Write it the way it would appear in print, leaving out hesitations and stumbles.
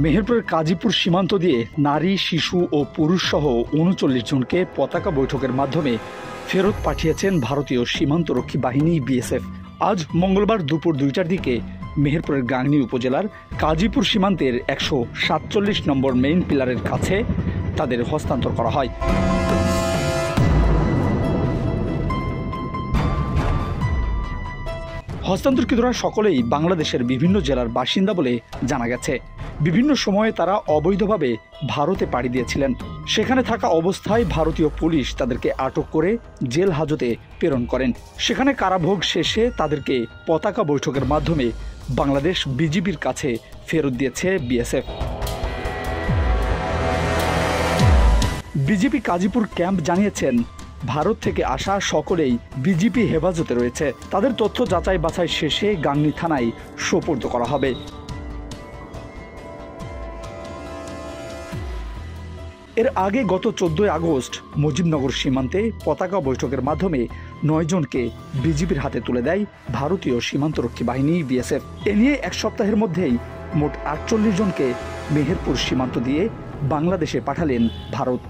মেহেরপুরের কাজীপুর সীমান্ত দিয়ে নারী, শিশু ও পুরুষ সহ ৩৯ জনকে পতাকা বৈঠকের মাধ্যমে ফেরত পাঠিয়েছেন ভারতীয় সীমান্তরক্ষী বাহিনী বিএসএফ। আজ মঙ্গলবার দুপুর ২টার দিকে মেহেরপুরের গাংনী উপজেলার কাজীপুর সীমান্তের ১৪৭ নম্বর মেইন পিলারের কাছে তাদের হস্তান্তর করা হয়। হস্তান্তরকৃতরা সকলেই বাংলাদেশের বিভিন্ন জেলার বাসিন্দা বলে জানা গেছে। বিভিন্ন সময়ে তারা অবৈধভাবে ভারতে পাড়ি দিয়েছিলেন। সেখানে থাকা অবস্থায় ভারতীয় পুলিশ তাদেরকে আটক করে জেল হাজতে প্রেরণ করেন। সেখানে কারাভোগ শেষে তাদেরকে পতাকা বৈঠকের মাধ্যমে বাংলাদেশ বিজিবির কাছে ফেরত দিয়েছে বিএসএফ। বিজিবি কাজীপুর ক্যাম্প জানিয়েছেন, ভারত থেকে আসা সকলেই বিজিবি হেফাজতে রয়েছে। তাদের তথ্য যাচাই বাছাই শেষে গাংনী থানায় সোপর্দ করা হবে। এর আগে গত ১৪ আগস্ট মুজিবনগর সীমান্তে পতাকা বৈঠকের মাধ্যমে ৯ জনকে বিজিবির হাতে তুলে দেয় ভারতীয় সীমান্তরক্ষী বাহিনী বিএসএফ। এ নিয়ে এক সপ্তাহের মধ্যেই মোট ৪৮ জনকে মেহেরপুর সীমান্ত দিয়ে বাংলাদেশে পাঠালেন ভারত।